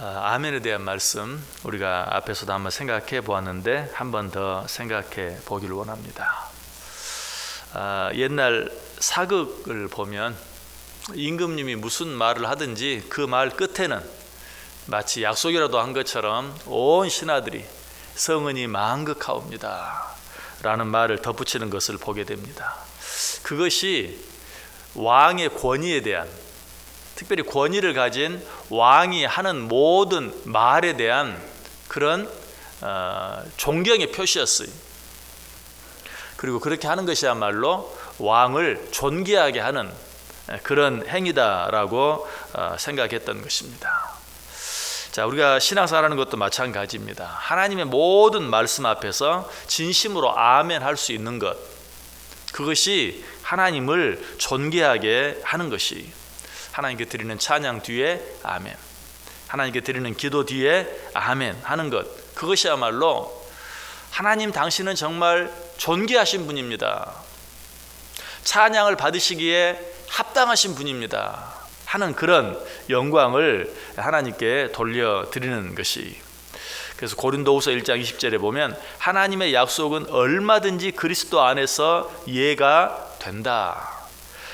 아멘에 대한 말씀 우리가 앞에서도 한번 생각해 보았는데 한 번 더 생각해 보기를 원합니다. 옛날 사극을 보면 임금님이 무슨 말을 하든지 그 말 끝에는 마치 약속이라도 한 것처럼 온 신하들이 성은이 만극하옵니다 라는 말을 덧붙이는 것을 보게 됩니다. 그것이 왕의 권위에 대한, 특별히 권위를 가진 왕이 하는 모든 말에 대한 그런 존경의 표시였어요. 그리고 그렇게 하는 것이야말로 왕을 존귀하게 하는 그런 행위다라고 생각했던 것입니다. 자, 우리가 신앙생활하는 것도 마찬가지입니다. 하나님의 모든 말씀 앞에서 진심으로 아멘 할 수 있는 것, 그것이 하나님을 존귀하게 하는 것이, 하나님께 드리는 찬양 뒤에 아멘, 하나님께 드리는 기도 뒤에 아멘 하는 것, 그것이야말로 하나님 당신은 정말 존귀하신 분입니다, 찬양을 받으시기에 합당하신 분입니다 하는 그런 영광을 하나님께 돌려드리는 것이, 그래서 고린도후서 1장 20절에 보면 하나님의 약속은 얼마든지 그리스도 안에서 이해가 된다.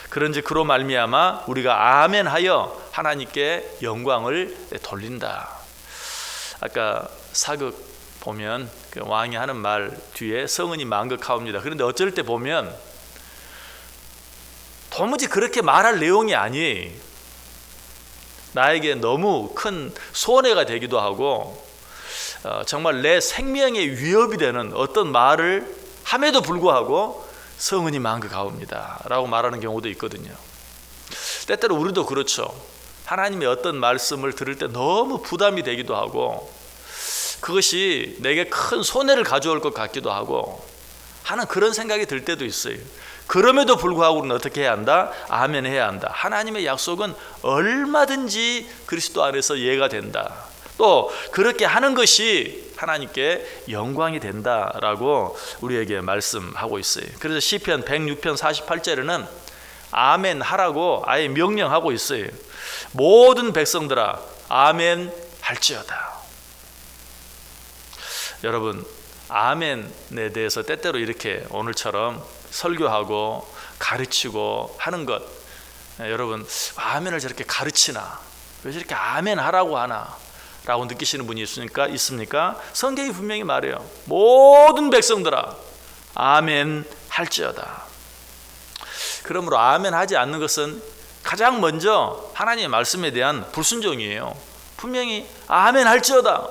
그런즉 그로 말미암아 우리가 아멘하여 하나님께 영광을 돌린다. 아까 사극 보면 그 왕이 하는 말 뒤에 성은이 만극하옵니다. 그런데 어쩔 때 보면 도무지 그렇게 말할 내용이 아니에요. 나에게 너무 큰 손해가 되기도 하고 정말 내 생명에 위협이 되는 어떤 말을 함에도 불구하고 성은이 만극하옵니다 라고 말하는 경우도 있거든요. 때때로 우리도 그렇죠. 하나님의 어떤 말씀을 들을 때 너무 부담이 되기도 하고 그것이 내게 큰 손해를 가져올 것 같기도 하고 하는 그런 생각이 들 때도 있어요. 그럼에도 불구하고 우리는 어떻게 해야 한다? 아멘 해야 한다. 하나님의 약속은 얼마든지 그리스도 안에서 이해가 된다. 또 그렇게 하는 것이 하나님께 영광이 된다라고 우리에게 말씀하고 있어요. 그래서 시편 106편 48절에는 아멘 하라고 아예 명령하고 있어요. 모든 백성들아 아멘 할지어다. 여러분, 아멘에 대해서 때때로 이렇게 오늘처럼 설교하고 가르치고 하는 것, 여러분 아멘을 저렇게 가르치나, 왜 저렇게 아멘 하라고 하나 라고 느끼시는 분이 있습니까? 성경이 분명히 말해요. 모든 백성들아 아멘 할지어다. 그러므로 아멘 하지 않는 것은 가장 먼저 하나님의 말씀에 대한 불순종이에요. 분명히 아멘 할지어다,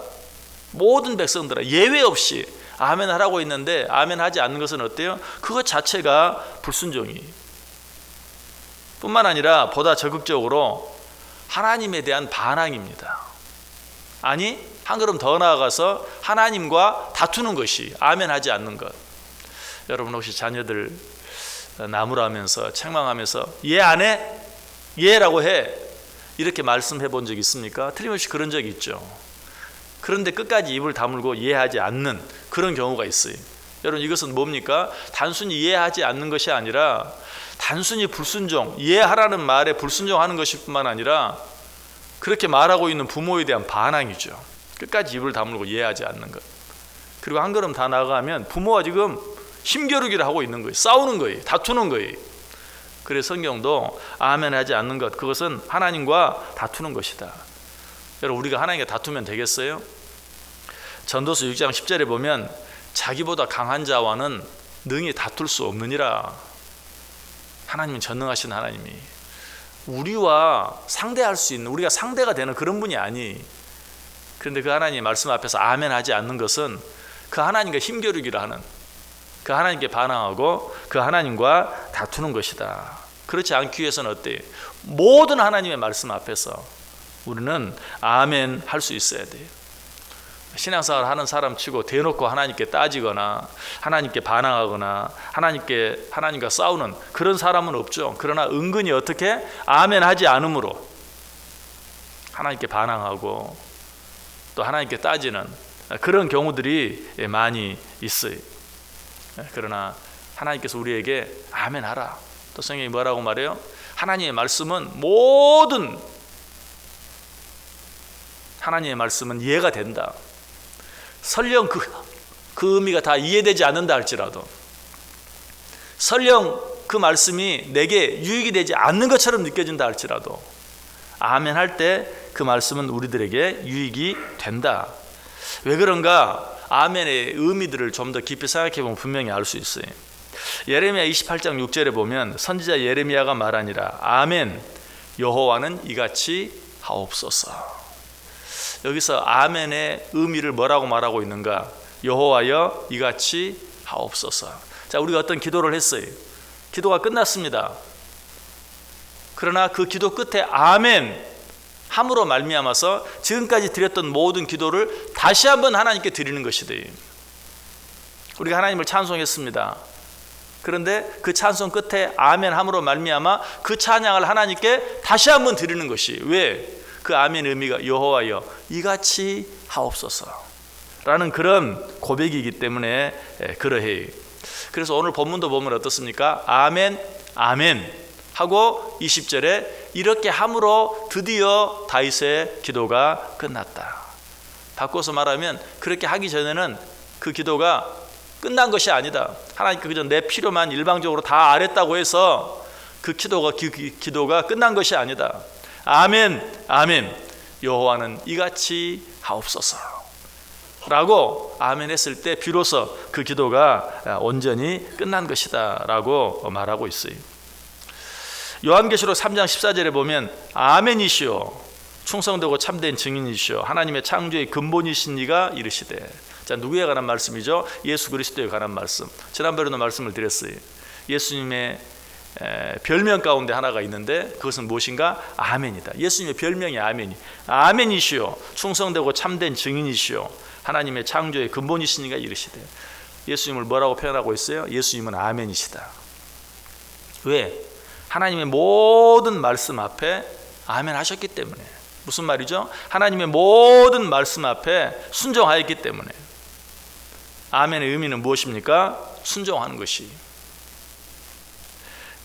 모든 백성들아 예외 없이 아멘 하라고 있는데 아멘 하지 않는 것은 어때요? 그것 자체가 불순종이, 뿐만 아니라 보다 적극적으로 하나님에 대한 반항입니다. 아니, 한 걸음 더 나아가서 하나님과 다투는 것이 아멘 하지 않는 것. 여러분 혹시 자녀들 나무라면서 책망하면서 얘 안 해? 얘라고 해, 이렇게 말씀해 본 적 있습니까? 틀림없이 그런 적이 있죠. 그런데 끝까지 입을 다물고 이해하지 않는 그런 경우가 있어요. 여러분 이것은 뭡니까? 단순히 이해하지 않는 것이 아니라 단순히 불순종, 이해하라는 말에 불순종하는 것일 뿐만 아니라 그렇게 말하고 있는 부모에 대한 반항이죠. 끝까지 입을 다물고 이해하지 않는 것. 그리고 한 걸음 다 나아가면 부모와 지금 힘겨루기를 하고 있는 거예요. 싸우는 거예요. 다투는 거예요. 그래서 성경도 아멘 하지 않는 것, 그것은 하나님과 다투는 것이다. 여러분 우리가 하나님과 다투면 되겠어요? 전도서 6장 10절에 보면 자기보다 강한 자와는 능히 다툴 수 없느니라. 하나님은 전능하신 하나님이 우리와 상대할 수 있는, 우리가 상대가 되는 그런 분이 아니. 그런데 그 하나님의 말씀 앞에서 아멘 하지 않는 것은 그 하나님과 힘겨루기를 하는, 그 하나님께 반항하고 그 하나님과 다투는 것이다. 그렇지 않기 위해서는 어때요? 모든 하나님의 말씀 앞에서 우리는 아멘 할 수 있어야 돼요. 신앙생활 하는 사람 치고 대놓고 하나님께 따지거나 하나님께 반항하거나 하나님과 싸우는 그런 사람은 없죠. 그러나 은근히 어떻게 아멘 하지 않음으로 하나님께 반항하고 또 하나님께 따지는 그런 경우들이 많이 있어요. 그러나 하나님께서 우리에게 아멘 하라. 또 성경이 뭐라고 말해요? 하나님의 말씀은 모든 하나님의 말씀은 이해가 된다. 설령 그 의미가 다 이해되지 않는다 할지라도, 설령 그 말씀이 내게 유익이 되지 않는 것처럼 느껴진다 할지라도 아멘 할 때 그 말씀은 우리들에게 유익이 된다. 왜 그런가? 아멘의 의미들을 좀 더 깊이 생각해 보면 분명히 알 수 있어요. 예레미야 28장 6절에 보면 선지자 예레미야가 말하니라 아멘 여호와는 이같이 하옵소서. 여기서 아멘의 의미를 뭐라고 말하고 있는가? 여호와여 이같이 하옵소서. 자, 우리가 어떤 기도를 했어요. 기도가 끝났습니다. 그러나 그 기도 끝에 아멘 함으로 말미암아서 지금까지 드렸던 모든 기도를 다시 한번 하나님께 드리는 것이 돼요. 우리가 하나님을 찬송했습니다. 그런데 그 찬송 끝에 아멘 함으로 말미암아 그 찬양을 하나님께 다시 한번 드리는 것이, 왜? 그 아멘 의미가 여호와여 이같이 하옵소서 라는 그런 고백이기 때문에 그러해요. 그래서 오늘 본문도 보면 어떻습니까? 아멘 아멘 하고 20절에 이렇게 함으로 드디어 다윗의 기도가 끝났다. 바꿔서 말하면 그렇게 하기 전에는 그 기도가 끝난 것이 아니다. 하나님께 그저 내 필요만 일방적으로 다 아랬다고 해서 그 기도가 끝난 것이 아니다. 아멘 아멘 여호와는 이같이 하옵소서 라고 아멘 했을 때 비로소 그 기도가 온전히 끝난 것이다 라고 말하고 있어요. 요한계시록 3장 14절에 보면 아멘이시오 충성되고 참된 증인이시오 하나님의 창조의 근본이신 이가 이르시되. 자, 누구에 관한 말씀이죠? 예수 그리스도에 관한 말씀. 지난번에도 말씀을 드렸어요. 예수님의 별명 가운데 하나가 있는데 그것은 무엇인가? 아멘이다. 예수님의 별명이 아멘이. 아멘이시오 충성되고 참된 증인이시오 하나님의 창조의 근본이신 이가 이르시되. 예수님을 뭐라고 표현하고 있어요? 예수님은 아멘이시다. 왜? 하나님의 모든 말씀 앞에 아멘 하셨기 때문에. 무슨 말이죠? 하나님의 모든 말씀 앞에 순종하였기 때문에. 아멘의 의미는 무엇입니까? 순종하는 것이.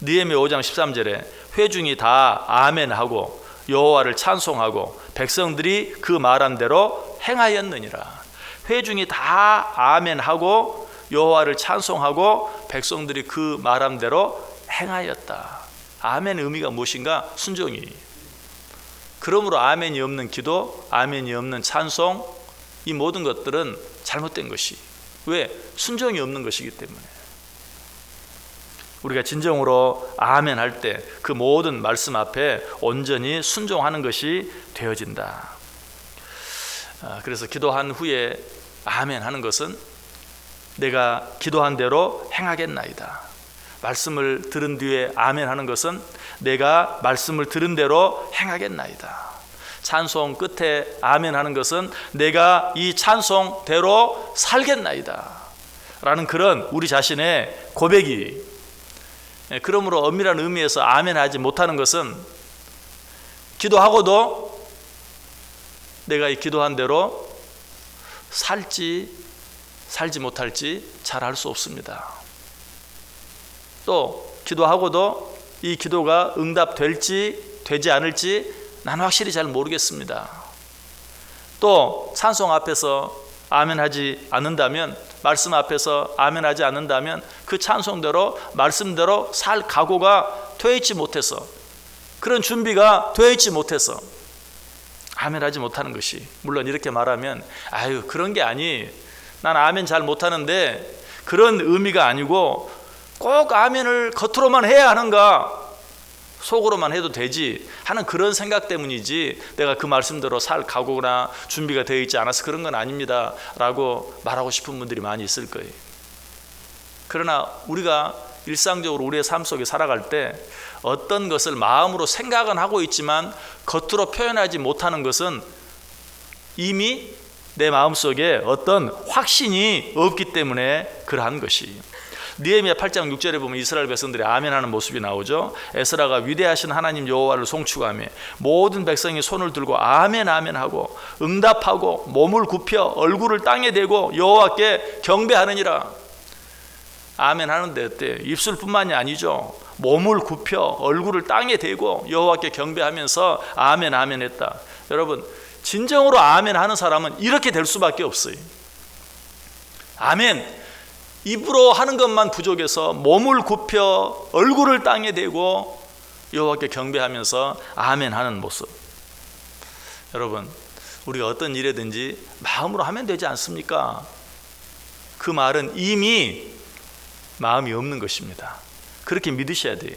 느헤미야 5장 13절에 회중이 다 아멘하고 여호와를 찬송하고 백성들이 그 말한 대로 행하였느니라. 회중이 다 아멘하고 여호와를 찬송하고 백성들이 그 말한 대로 행하였다. 아멘의 의미가 무엇인가? 순종이. 그러므로 아멘이 없는 기도, 아멘이 없는 찬송, 이 모든 것들은 잘못된 것이. 왜? 순종이 없는 것이기 때문에. 우리가 진정으로 아멘 할 때 그 모든 말씀 앞에 온전히 순종하는 것이 되어진다. 그래서 기도한 후에 아멘 하는 것은 내가 기도한 대로 행하겠나이다. 말씀을 들은 뒤에 아멘 하는 것은 내가 말씀을 들은 대로 행하겠나이다. 찬송 끝에 아멘 하는 것은 내가 이 찬송대로 살겠나이다 라는 그런 우리 자신의 고백이. 그러므로 엄밀한 의미에서 아멘 하지 못하는 것은 기도하고도 내가 이 기도한 대로 살지 살지 못할지 잘 알 수 없습니다. 또 기도하고도 이 기도가 응답될지 되지 않을지 난 확실히 잘 모르겠습니다. 또 찬송 앞에서 아멘하지 않는다면, 말씀 앞에서 아멘하지 않는다면 그 찬송대로 말씀대로 살 각오가 되어 있지 못해서, 그런 준비가 되어 있지 못해서 아멘하지 못하는 것이. 물론 이렇게 말하면 아유 그런 게 아니, 난 아멘 잘 못하는데, 그런 의미가 아니고 꼭 아멘을 겉으로만 해야 하는가, 속으로만 해도 되지 하는 그런 생각 때문이지 내가 그 말씀대로 살 각오나 준비가 되어 있지 않아서 그런 건 아닙니다 라고 말하고 싶은 분들이 많이 있을 거예요. 그러나 우리가 일상적으로 우리의 삶 속에 살아갈 때 어떤 것을 마음으로 생각은 하고 있지만 겉으로 표현하지 못하는 것은 이미 내 마음속에 어떤 확신이 없기 때문에 그러한 것이. 느헤미야 8장 6절에 보면 이스라엘 백성들이 아멘하는 모습이 나오죠. 에스라가 위대하신 하나님 여호와를 송축하며 모든 백성이 손을 들고 아멘 아멘 하고 응답하고 몸을 굽혀 얼굴을 땅에 대고 여호와께 경배하느니라. 아멘 하는데 어때요? 입술뿐만이 아니죠. 몸을 굽혀 얼굴을 땅에 대고 여호와께 경배하면서 아멘 아멘 했다. 여러분, 진정으로 아멘 하는 사람은 이렇게 될 수밖에 없어요. 아멘 입으로 하는 것만 부족해서 몸을 굽혀 얼굴을 땅에 대고 여호와께 경배하면서 아멘 하는 모습. 여러분, 우리가 어떤 일이든지 마음으로 하면 되지 않습니까? 그 말은 이미 마음이 없는 것입니다. 그렇게 믿으셔야 돼요.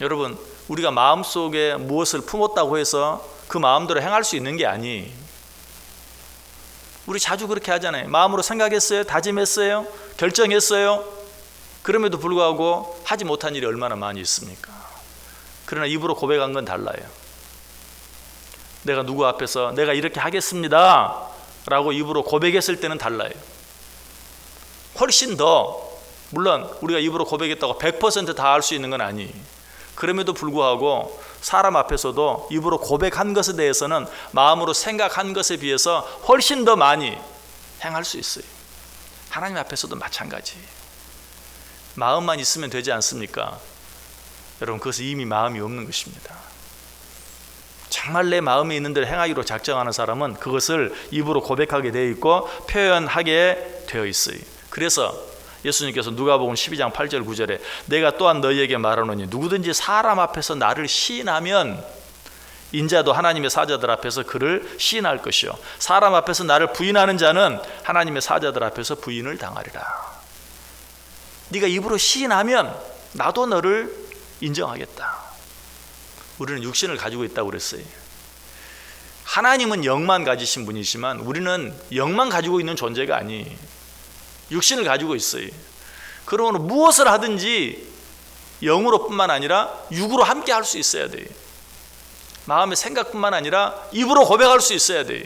여러분, 우리가 마음속에 무엇을 품었다고 해서 그 마음대로 행할 수 있는 게 아니에요. 우리 자주 그렇게 하잖아요. 마음으로 생각했어요, 다짐했어요, 결정했어요. 그럼에도 불구하고 하지 못한 일이 얼마나 많이 있습니까? 그러나 입으로 고백한 건 달라요. 내가 누구 앞에서 내가 이렇게 하겠습니다 라고 입으로 고백했을 때는 달라요. 훨씬 더, 물론 우리가 입으로 고백했다고 100% 다 할 수 있는 건 아니에요. 그럼에도 불구하고 사람 앞에서도 입으로 고백한 것에 대해서는 마음으로 생각한 것에 비해서 훨씬 더 많이 행할 수 있어요. 하나님 앞에서도 마찬가지. 마음만 있으면 되지 않습니까? 여러분, 그것은 이미 마음이 없는 것입니다. 정말 내 마음에 있는 대로 행하기로 작정하는 사람은 그것을 입으로 고백하게 되어 있고 표현하게 되어 있어요. 그래서 예수님께서 누가복음 12장 8절 9절에 내가 또한 너희에게 말하노니 누구든지 사람 앞에서 나를 시인하면 인자도 하나님의 사자들 앞에서 그를 시인할 것이요 사람 앞에서 나를 부인하는 자는 하나님의 사자들 앞에서 부인을 당하리라. 네가 입으로 시인하면 나도 너를 인정하겠다. 우리는 육신을 가지고 있다고 그랬어요. 하나님은 영만 가지신 분이지만 우리는 영만 가지고 있는 존재가 아니에요. 육신을 가지고 있어요. 그러면 무엇을 하든지 영으로 뿐만 아니라 육으로 함께 할 수 있어야 돼요. 마음의 생각뿐만 아니라 입으로 고백할 수 있어야 돼요.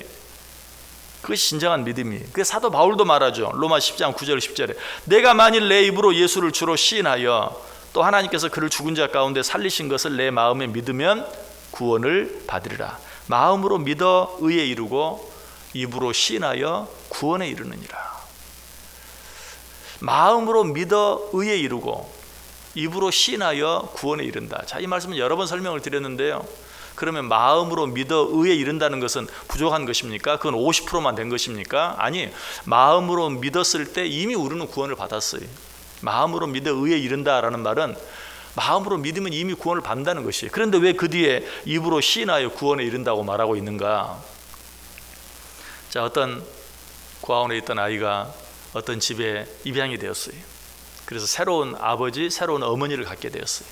그것이 진정한 믿음이에요. 그게 사도 바울도 말하죠. 로마 10장 9절 10절에 내가 만일 내 입으로 예수를 주로 시인하여 또 하나님께서 그를 죽은 자 가운데 살리신 것을 내 마음에 믿으면 구원을 받으리라. 마음으로 믿어 의에 이르고 입으로 시인하여 구원에 이르느니라. 마음으로 믿어 의에 이르고 입으로 시인하여 구원에 이른다. 자, 이 말씀은 여러 번 설명을 드렸는데요. 그러면 마음으로 믿어 의에 이른다는 것은 부족한 것입니까? 그건 50%만 된 것입니까? 아니, 마음으로 믿었을 때 이미 우리는 구원을 받았어요. 마음으로 믿어 의에 이른다라는 말은 마음으로 믿으면 이미 구원을 받는다는 것이에요. 그런데 왜 그 뒤에 입으로 시인하여 구원에 이른다고 말하고 있는가? 자, 어떤 고아원에 있던 아이가 어떤 집에 입양이 되었어요. 그래서 새로운 아버지, 새로운 어머니를 갖게 되었어요.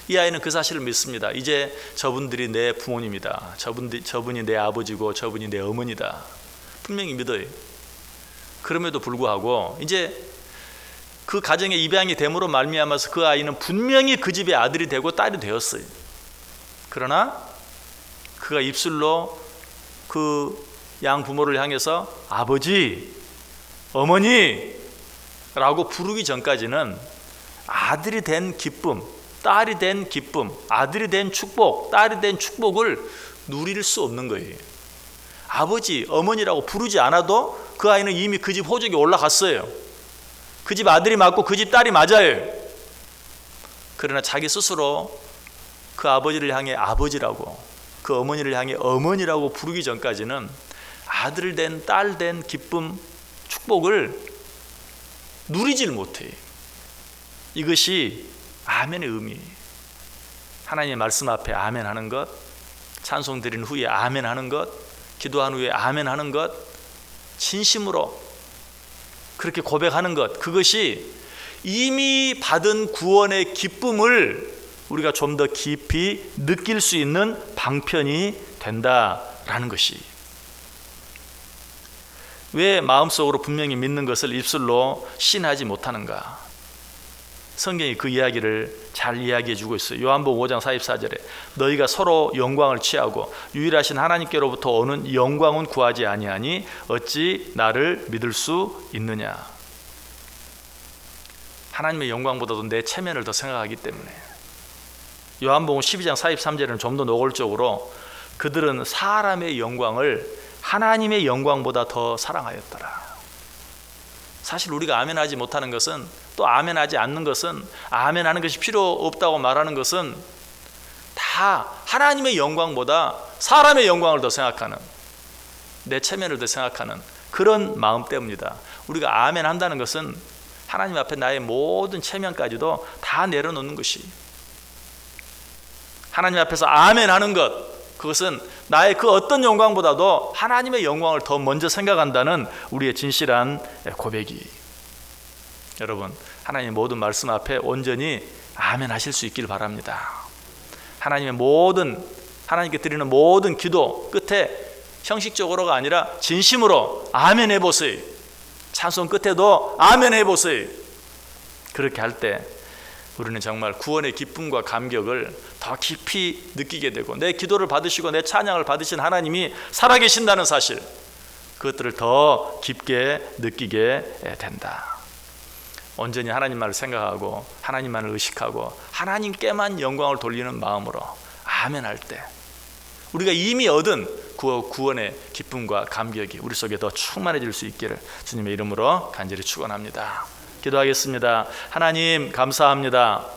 이 아이는 그 사실을 믿습니다. 이제 저분들이 내 부모님이다. 저분이 내 아버지고 저분이 내 어머니다. 분명히 믿어요. 그럼에도 불구하고 이제 그 가정에 입양이 됨으로 말미암아서 그 아이는 분명히 그 집의 아들이 되고 딸이 되었어요. 그러나 그가 입술로 그 양부모를 향해서 아버지, 어머니라고 부르기 전까지는 아들이 된 기쁨, 딸이 된 기쁨, 아들이 된 축복, 딸이 된 축복을 누릴 수 없는 거예요. 아버지, 어머니라고 부르지 않아도 그 아이는 이미 그 집 호적에 올라갔어요. 그 집 아들이 맞고 그 집 딸이 맞아요. 그러나 자기 스스로 그 아버지를 향해 아버지라고, 그 어머니를 향해 어머니라고 부르기 전까지는 아들 된, 딸 된 기쁨, 축복을 누리질 못해요. 이것이 아멘의 의미. 하나님의 말씀 앞에 아멘 하는 것, 찬송 드린 후에 아멘 하는 것, 기도한 후에 아멘 하는 것, 진심으로 그렇게 고백하는 것, 그것이 이미 받은 구원의 기쁨을 우리가 좀 더 깊이 느낄 수 있는 방편이 된다라는 것이. 왜 마음속으로 분명히 믿는 것을 입술로 시인하지 못하는가? 성경이 그 이야기를 잘 이야기해 주고 있어요. 요한복음 5장 44절에 너희가 서로 영광을 취하고 유일하신 하나님께로부터 오는 영광은 구하지 아니하니 어찌 나를 믿을 수 있느냐? 하나님의 영광보다도 내 체면을 더 생각하기 때문에. 요한복음 12장 43절에는 좀 더 노골적으로 그들은 사람의 영광을 하나님의 영광보다 더 사랑하였더라. 사실 우리가 아멘하지 못하는 것은, 또 아멘하지 않는 것은, 아멘하는 것이 필요 없다고 말하는 것은 다 하나님의 영광보다 사람의 영광을 더 생각하는, 내 체면을 더 생각하는 그런 마음 때문이다. 우리가 아멘 한다는 것은 하나님 앞에 나의 모든 체면까지도 다 내려놓는 것이, 하나님 앞에서 아멘 하는 것, 그것은 나의 그 어떤 영광보다도 하나님의 영광을 더 먼저 생각한다는 우리의 진실한 고백이. 여러분, 하나님의 모든 말씀 앞에 온전히 아멘 하실 수 있기를 바랍니다. 하나님의 모든, 하나님께 드리는 모든 기도 끝에 형식적으로가 아니라 진심으로 아멘 해보세요. 찬송 끝에도 아멘 해보세요. 그렇게 할 때 우리는 정말 구원의 기쁨과 감격을 더 깊이 느끼게 되고, 내 기도를 받으시고 내 찬양을 받으신 하나님이 살아계신다는 사실, 그것들을 더 깊게 느끼게 된다. 온전히 하나님만을 생각하고 하나님만을 의식하고 하나님께만 영광을 돌리는 마음으로 아멘 할 때 우리가 이미 얻은 구원의 기쁨과 감격이 우리 속에 더 충만해질 수 있기를 주님의 이름으로 간절히 축원합니다. 기도하겠습니다. 하나님 감사합니다.